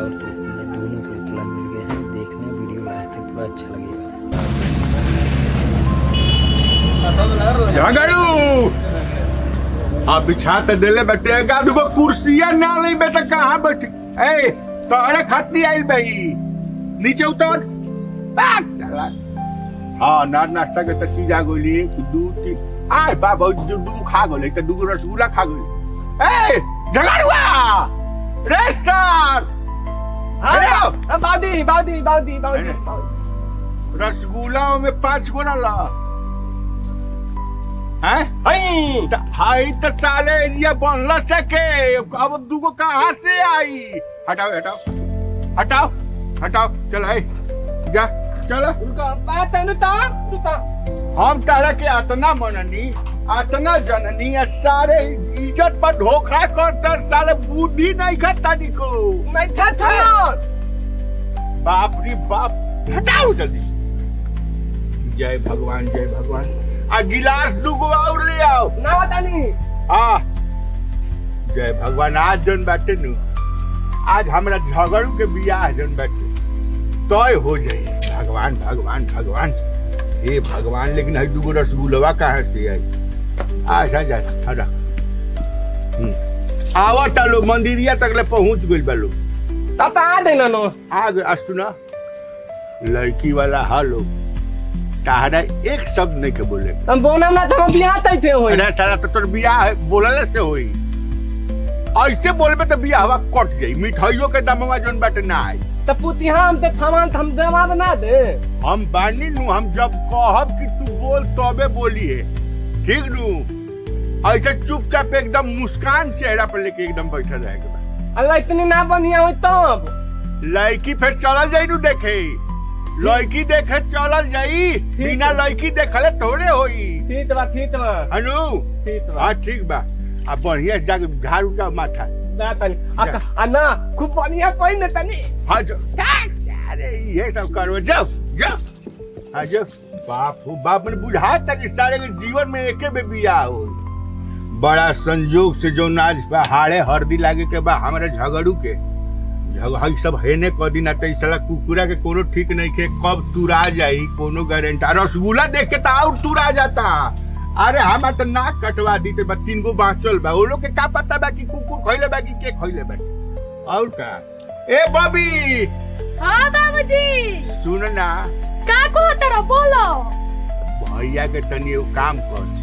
और तो दोनों थोड़ा मिल गए हैं। देखना वीडियो लास्ट तक पूरा अच्छा लगेगा। झगड़ू अब बिछा तो देले बैठेगा दुगो कुर्सियां ना ली बेटा कहाँ बैठी ए तोहरे खतनी आइल भाई नीचे उतर भाग चला हाँ नार नाश्ता के तो चीज आ गोली दूध आय बाबा दूध खा गोले तो दूगो रसगुल्ला खा गोली ए झगड़ुआ रेस्टर बादी रसगुल्ला में 5 गो ना ला हाय तो साले एरिया बनला सके अब दूगो कहाँ से आई हटाओ चल आई जा चल हम तारा के आतना मननी आतना जननी है सारे इज्जत पर धोखा करता साले बुद्धि नहीं खाता निको बाप रे बाप हटाओ जल्दी जय भगवान आ गिलास दुगो और ले आओ ना बतानी हाँ जय भगवान आज जन बैठे नु आज हमरा झगड़ू के बियाह जन बैठे तय हो जाए भगवान हे भगवान लेकिन है दुगो रसगुल्ला कहाँ से आई आजा आवता लो मंदिरिया तक ले पहुंच गइल बालो ताता आ देना नो आ सुना लड़की वाला हालो तारा एक शब्द नहीं के बोले हम बोना ना तो हम बियाह तय थे होई अरे साला तो तोर बियाह बोलले से होई ऐसे बोलबे तो बियाहवा कट जाई मिठाइयों के दामवा जोन बाटे ना आई तो पुतिहा हम ते थमान हम देवा बना दे हम बानी नु हम जब कहब कि तू बोल तबे बोली है ठीक नु ऐसे चुपचाप एकदम मुस्कान चेहरा पर लेके एकदम बैठा रहेगा अल्लाह इतनी ना बनिया होई तब लड़की फिर चलल जाई नु देखे लड़की देखे चलल जाई बिना लड़की देखले थोड़े होई ठीक बा अनु ठीक बा हां ठीक बा अब बढ़िया से जाके झाड़ू का माथा ना तनी अन्ना खूब बढ़िया कोई न तनी हाँ जो अरे ये सब करो जाओ हाँ जो बाप ने बुझा तक सारे के जीवन में एके में बियाह हो बड़ा संजोग से जो नाच हाड़े हरदी लागे के बा हमारे झगड़ू के सब हेने क दिन आते साला कुकुरा के कोनो ठीक नहीं के कब तुरा जाई कोनो गारंटी रसगुल्ला देख के तो और तुरा जाता अरे हम तो नाक कटवा दी ते 3 गो बांचल बा वो लोग के का पता बा कि कुकुर खइले बा कि के खइले बा और का ए बबी हां बाबूजी सुन ना का कहत रहो बोलो भैया के तनी एगो काम कर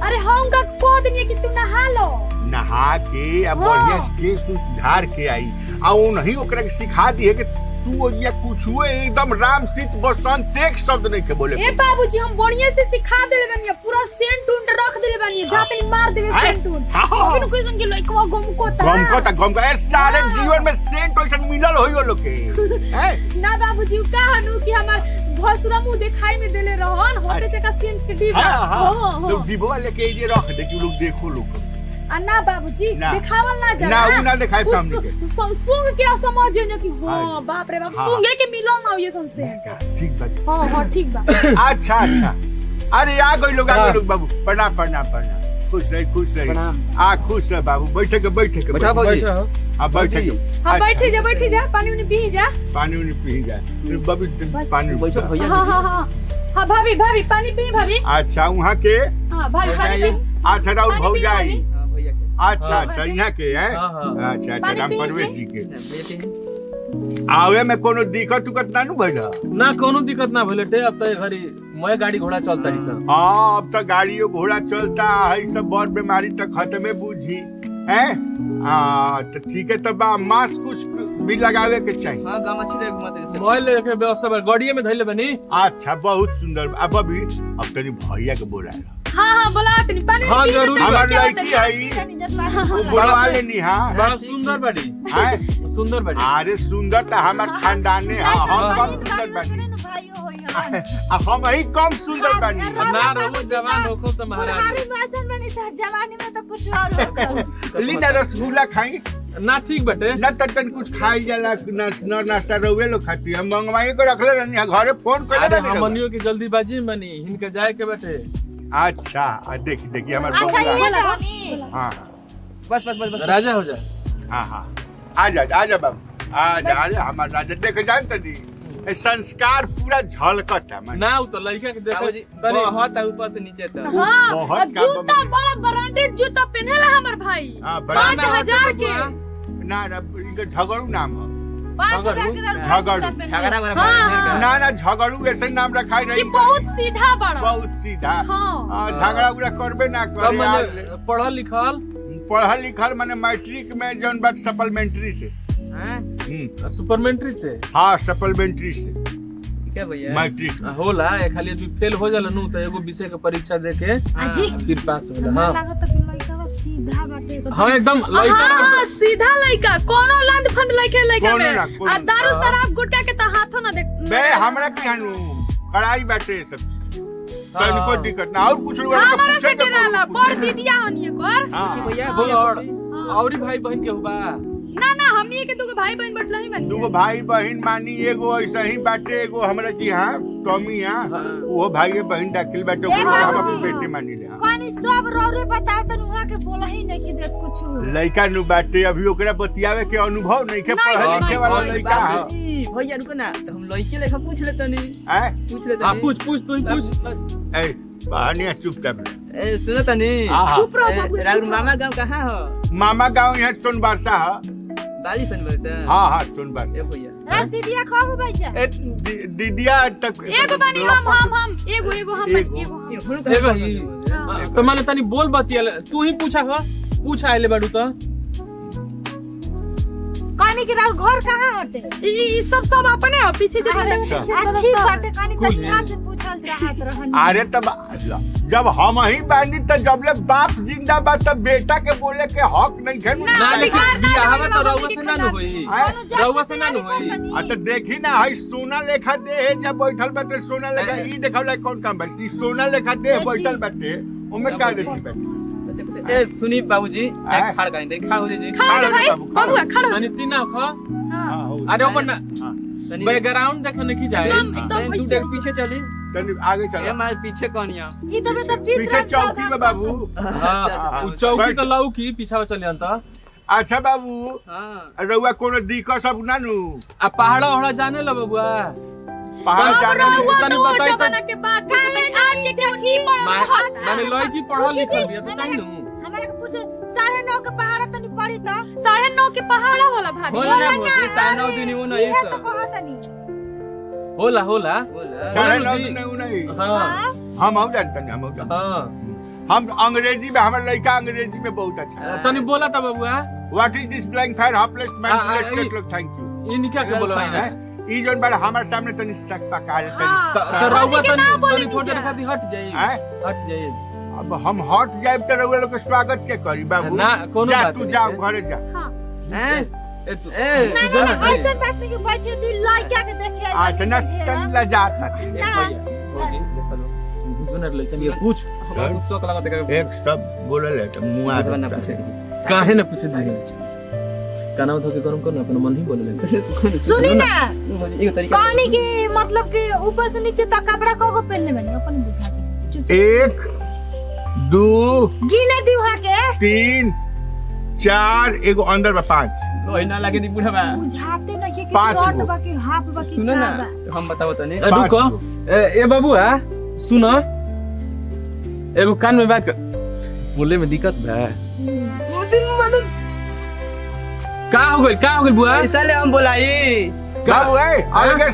अरे हम का कह दनी कि तू नहा लो नहा के अब बढ़िया से केस झाड़ के आई आ वो नहीं ओकरा के सिखा दी है कि तू या कुछ हुए एकदम राम सीत बसंत एक शब्द नहीं के बोले ए बाबूजी हम बढ़िया से सिखा देले बानी पूरा सेंट उंट रख देले बानी जाते मार देवे सेंट उंट अभी कोई संग लइकवा गम को सारे जीवन में सेंट वैसन मिलल होई वो लोग के हैं ना बाबूजी का हनु कि हमार भसुरा मुंह दिखाई में देले रहन होते चका सेंट के डिब्बा हां तो डिब्बा लेके ये रख दे कि लोग देखो लोग अन्ना बाबूजी दिखावल ना जा ना उ ना दिखाई सामने के संसुंग के समझियो न कि हां बाप रे बाप सुंगे के मिलल ना ये संसे ठीक बा हां ठीक बा अच्छा अरे आ गई लोग बाबू प्रणाम खुश रह आ खुश रह बाबू बैठे के बैठो हां बैठे जा पानी उनी पी जा बाबू पानी हां भाभी पानी पी भाभी अच्छा वहां के हां भाभी अच्छा राउत भौजाई अच्छा यहाँ के हैं अच्छा राम परवेश जी के आवे में कोनो दिक्कत ना नु भइला ना कोनो दिक्कत ना भइले टे अब त घरी मैं गाड़ी घोड़ा चलता ही सब हां अब तो गाड़ियों घोड़ा चलता है सब बड़ बीमारी तक खत्म बूझी हैं तो ठीक है तब मास्क कुछ भी लगावे के चाहिए हां गमछी ले घुमाते से मोबाइल लेके व्यवस्था गाड़िए में धइले बनी अच्छा बहुत सुंदर अब अभी अब तनी भैया के बोला हां बोला तनी पानी हां जरूर हमार लड़की है वो बुलवा लेनी हां बड़ा सुंदर बाड़ी हैं सुंदर बाड़ी अरे सुंदर तो हमार खानदान है हम कम सुंदर बानी हम ही कम सुंदर बानी ना रहो जवान होखो तो महाराज भाषण बनी था जवानी में तो कुछ और होगा लीना रसगुल्ला खाई ना ठीक बटे ना तन कुछ खाई जाला नाश्ता रोवे लो खाती हम मंगवाई को रखले रहनी घरे फोन कर अरे हमनियो की जल्दीबाजी में बनी इनके जाए के बटे अच्छा देखिए हमारे अच्छा ये हाँ बस राजा हो जाए हाँ आ जा बाबू अरे हमार राजा देख जानत दी संस्कार पूरा झलकता माने ना उ तो लड़का के देखो बाबूजी तनी बहुत है ऊपर से नीचे तक हाँ बहुत और काम जूता बा- बड़ा ब्रांडेड जूता पहनेला हमर भाई हाँ, बड़ा 5000 के ना इनका झगड़ू नाम है 5000 के झगड़ू झगड़ा वाला हाँ, फिर हाँ। ना ना झगड़ू ऐसे नाम रखा कि नहीं बहुत सीधा बड़ा बहुत सीधा हाँ। झगड़ा उगड़ा करबे ना तब करे मैंने पढ़ल लिखल पढ़ल लिखल माने मैट्रिक में जौन बात सप्लीमेंट्री से सुपरमेंट्री से हाँ सप्लीमेंट्री से क्या भैया मैट्रिक होला खाली आदमी फेल हो जाला नु तो एगो विषय के परीक्षा दे के अजी फिर पास होला हमरा हां लागत कि लइका सीधा बाटे एकदम। हां एकदम लड़का हाँ सीधा लड़का कोनो लंद फंद लड़के लड़का कोनो ना, में कोनो आ ना। दारू शराब गुटखा के तो हाथों ना देख बे हमरा के हनु कड़ाई बैठे सब चीज तनिको दिक्कत ना और कुछ लोग हमारा से डराला बड़ दीदिया हनिए कर पूछी भैया बोल भैया और पूछी। औरी भाई बहन के हुबा ना ना हमनी के दुगो भाई बहन बटला ही बनी दूगो भाई बहन मानी एगो ऐसा ही बाटे एगो हमरा की हां टॉमी हां वो भाई बहन दाखिल बाटे ए ओकरो हम बाबूजी, अपन बेटे मानी ले कहानी सब रौरे बताओ तन उहा के बोला ही नहीं कि देत कुछ लइका नु बाटे अभी ओकरा बतियावे के अनुभव नहीं के नहीं, पढ़े नहीं, लिखे वाला नहीं, लइका है बाबूजी भैया रुको ना तो हम लड़के लेखा पूछ लेते नहीं हैं पूछ लेते हां नहीं पूछ पूछ तू ही पूछ ए बहनिया चुपचाप रह। ए सुनो तनी हाँ। चुप रहो बाबू राउर मामा गांव कहाँ हो मामा गांव यहाँ सोनबरसा है बाली सन से हाँ हाँ सोनबरसा ए भैया रे दीदिया खाओ भाई जा ए दीदिया तक एगो बनी हम एगो हम बनी एगो हम एगो ही तो माने तनी बोल बतिया तू ही पूछा हो पूछ आइले बाडू तो कहानी के राउर घर कहाँ हटे ई सब अपने हो पीछे जो अच्छी बाटे कहानी त यहाँ से पूछल चाहत रहन अरे तब जब हम ही बानी तो जब ले बाप जिंदा बा तब बेटा के बोले के हक नहीं है ना लेकिन बियाहवा तो रउवा से ना न होई रउवा से ना न होई तो देखी ना हई सोना लेखा दे है जब बैठल बाटे सोना लेखा ई देखल कौन काम बस ई सोना लेखा दे बैठल बाटे ओमे का देखी बाटे ए सुनी बाबूजी एक खाड़ कहीं देख खाड़ हो जी खड़ा हो जा भाई बबुआ खड़ा हो तनी तीना खा हां अरे ऊपर ना तनी बैकग्राउंड देखे नहीं जाए एकदम तू देख पीछे चली तनी आगे ए चल मार पीछे कौनिया ई तो बेटा 20 पीछे चौकी में बाबू हां उ चौकी तो लाऊ की पीछा चले अंत अच्छा बाबू हां रउआ कोनो दिक्कत सब ना नु आ पहाड़ा ओहड़ा जाने ला बबुआ पहाड़ जाने रउआ तनी तो बताई तो। जमाना के बात आज के क्यों नहीं पढ़ल माने लड़की पढ़ल लिखल बिया तो चाहिए नु हमरा के पूछे 9:30 के पहाड़ तनी पड़ी त 9:30 के पहाड़ा होला भाभी होला ना होती 9:30 दिन वो नहीं ये तो सब कहतनी होला होला बोला साढ़े बोला नौ जी। दिन नहीं नहीं हां हम हो जानते हैं हम हो जानते हां हैं। हम अंग्रेजी में हमारा लड़का अंग्रेजी में बहुत अच्छा है तनी बोला था बबुआ what is this blank fire helpless man हाँ, प्लेस ये- लोग थैंक यू ये निका के बोला Girlfriend है है। ई जोन बार हमारे सामने तनी सक पका रहे हाँ। तनी तो रउआ के ना तनी बोले तनी थोड़ी नीचा। देर खातिर हट जाई हैं? हट जाई अब हम हट जाए तो रउआ लोग के स्वागत के करी बाबू ना, कोनो जा बात तू नहीं जा है। घरे जा हां हैं ए तू ए तू जा ना ऐसे बात नहीं कि बैठे दी लइका के देखे आई अच्छा ना तनी ला जात ना भैया होगी देखा लो जुनर लड़का ये पूछ हमरा कुछ शौक लगा देकर एक सब बोलल है तो मुंह आ ना पूछे काहे ना पूछे दी काना उठो के गरम करना अपना मन ही बोले लगे सुनी ना एक तरीका कहानी के मतलब कि ऊपर से नीचे तक कपड़ा कोगो पहनले बनी अपन बुझा दे एक दो गिने दी वहां के तीन चार एगो अंदर बा पांच लोहिना लागे दी बुढ़ा बा बुझाते नहीं कि 5 शॉर्ट गो। बाकी हाफ बाकी सुनो ना क्या बा? हम बताओ तनी रुको ए बाबू है सुनो एगो कान में बात बोले में दिक्कत बा का हो गइल बुआ ऐसा ले हम बोलाई बाबू है अलगे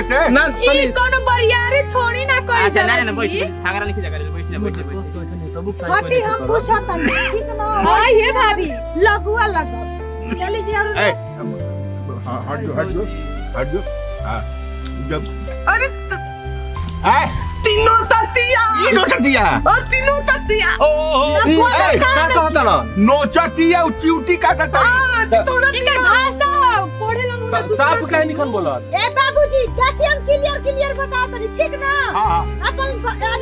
से ना ई तनी कोनो बरियारी थोड़ी ना कोई अच्छा ना ना बैठ सागरा लिखी जगह बैठ जा बैठ जा बस कोई नहीं तब हटी हम पूछत नहीं ठीक ना हां ये भाभी लगुआ लगो चली जी और ए हट जो हाँ जब अरे तीनों ततिया ओ का कहता ना नोचतिया चिउटी काटता इनका भाषा पढ़े ला साफ काहे निकल बोलत ए बाबूजी जाती हम क्लियर बताओ तनी ठीक ना हां अपन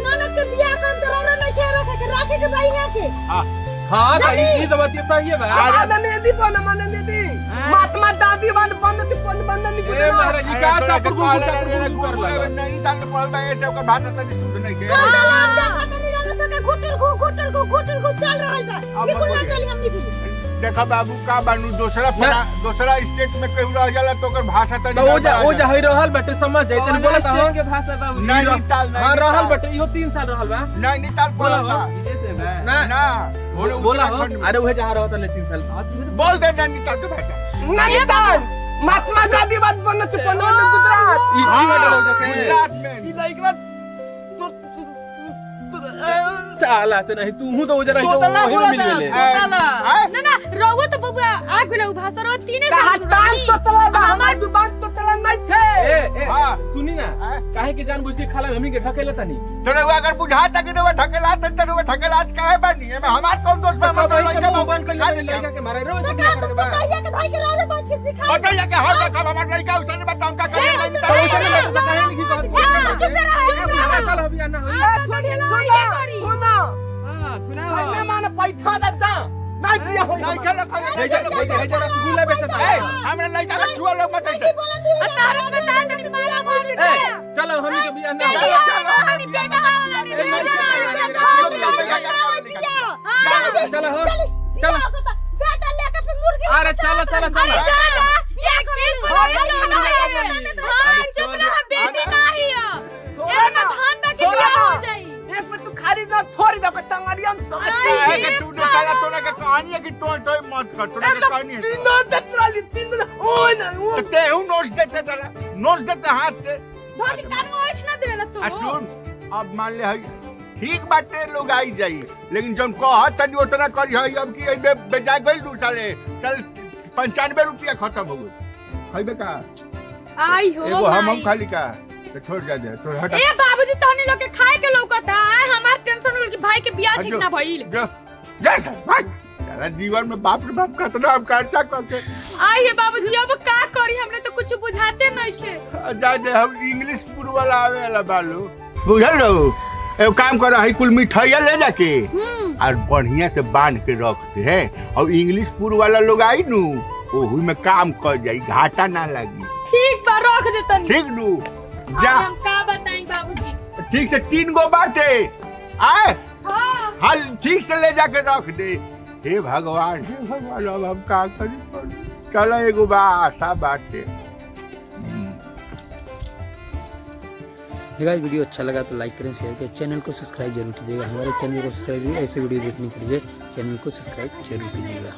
ननद के बियाह कर तो रोना नहीं खे रखे के भाई है के हां तो ई तो बात सही है बा नदी पन मन नदी महात्मा दादी वन बंद पन बंद नहीं ए महाराज जी का चापर कर लगा नहीं ताल पढ़ बा ऐसे ओकर भाषा तनी शुद्ध नहीं के घुटल को चल रहल बा अब बिल्कुल ना बोलिए। चली हमनी भी देखा बाबू का बानू दूसरा स्टेट में केहू रह जाला तो ओकर भाषा तनी तो ओ जा हई रहल बटे समझ जाई तनी बोलत हो के भाषा बाबू नैनीताल हां रहल बटे इहो 3 साल रहल बा नैनीताल बोलता विदेश में बा ना ना बोला हो अरे उहे जहां रहत ले 3 साल बोल दे नैनीताल के भाषा नैनीताल महात्मा गांधी बात बनना तू बनना गुजरात ई घटल हो जाके गुजरात में सीधा एक बात साला त नहीं तू हूं तो उजर रही तो ना वही बोला मिल गेले था ना ना रहुआ तो बबुआ आ गेल भाषा रो 3 साल कहातान तो तला बा हमार दुकान तो तला नहीं थे ए हां सुनी ना काहे के जान बुझ के खाला हमनी के ढकेले तनी तोरे अगर बुझाता कि रे ढकेला त ढकेला काहे बानी एमे हमार कौन दोस्त बा मतलब लड़का मोबाइल के खा लड़का के मारे रो से क्या करे बा भैया के भाई के रोज बैठ के सिखा बताइए कि हर रखा हमार लड़का उसने बताऊं का करे तो उसे लड़का काहे लिखी कहत चुप रहा चल अभी आना होई सुना हां सुना मैं माने पैसा देता नहीं किया हो नहीं खेला हे जरा रसगुल्ला बेचत है हमरा लड़का का छुआ लोग मत ऐसे तारस में तार के तुम्हारा बोल के चलो हमनी के बियाह ना चलो हो चलो अरे चलो चलो चलो ये केस चुप रहा बेटी नहीं है एमे धान में के बियाह हो जाई एक में तू खाली ना थोड़ी दो टंगड़िया के तू ने साला तोने का कहानी है कि तो मत कर तोने का कहानी है तीन दो तत्राली तीन ओ ना तो तेहू नोच देते तेरा नोच देते हाथ से धोती कान में ओठ ना देला तो सुन अब मान ले हई ठीक बाटे लोग आई जाई लेकिन जब कहत तनी उतना करी हई अब की बे बेचा गइल दू साले चल 95 रुपया खत्म हो गई खइबे का आई हो एगो हम खाली का तो छोड़ जा दे तो हटा ए बाबूजी तहनी लोग के खाए के लौकता है हमार टेंशन उड़ के भाई के बियाह ठीक ना भइल जैसा भाग सारा जीवन में बाप रे बाप खतरा हम खर्चा करके आई है बाबूजी अब का करी हमने तो कुछ बुझाते नहीं छे जा दे हम इंग्लिश पुर वाला आवे वाला बालू बुझल लो एगो काम कर हई कुल मिठाइया ले जाके और बढ़िया से बांध के रखते हैं और इंग्लिश पुर वाला लोग आई नु ओहू में काम कर जाई घाटा ना लगी ठीक बा रख दे तनी ठीक नु जा हम का बताई बाबूजी ठीक से 3 गो बाटे आए हां हल ठीक से ले जाके रख दे हे भगवान अब हम का करी चल एगो बा आशा बाटे गाइस वीडियो अच्छा लगा तो लाइक करें शेयर करें चैनल को सब्सक्राइब जरूर कीजिएगा हमारे चैनल को सब्सक्राइब ऐसे वीडियो देखने के लिए चैनल को सब्सक्राइब जरूर कीजिएगा।